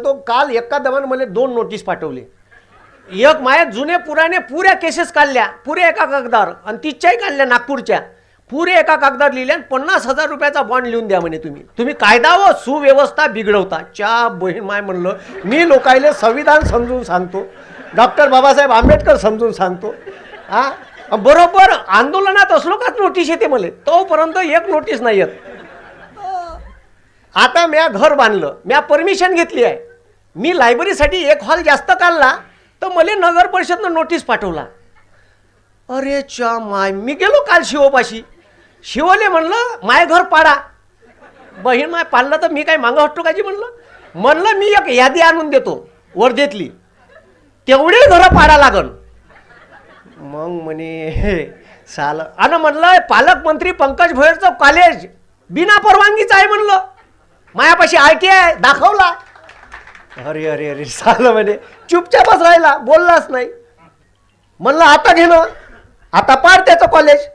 सांगतो, काल एका दमानं मला 2 नोटीस पाठवले. एक माया जुने पुराणे पुऱ्या केसेस काढल्या, पुऱ्या एका कागदावर, आणि 30च्याही काढल्या नागपूरच्या, पुरे एका कागदावर लिहिल्या. 50,000 रुपयाचा बॉन्ड लिहून द्या म्हणे. तुम्ही कायदा व सुव्यवस्था बिघडवता. च्या बहीण माय म्हणलं, मी लोकायले संविधान समजून सांगतो, डॉक्टर बाबासाहेब आंबेडकर समजून सांगतो. बरोबर आंदोलनात असलो काच नोटीस येते मला, तोपर्यंत एक नोटीस नाही येत. आता म्या घर बांधलं, म्या परमिशन घेतली आहे, मी लायब्ररीसाठी एक हॉल जास्त काढला, तर मला नगर परिषदनं नोटीस पाठवला. अरे च्या माय, मी गेलो काल शिवपाशी, शिवले म्हणलं माय घर पाडा. बहीण माय पाडलं तर मी काय मागं हटतो काजी म्हणलं मी एक यादी आणून देतो वर्धेतली, तेवढे घरं पाडा लागन. मग म्हणे साल आणि म्हणलं पालकमंत्री पंकज भोयरचं कॉलेज बिना परवानगीचं आहे म्हणलं, मायापाशी ITI दाखवला. अरे अरे अरे साल म्हणे चुपचापच राहिला, बोललाच नाही. म्हणलं आता घेणं, आता पाड त्याचं कॉलेज.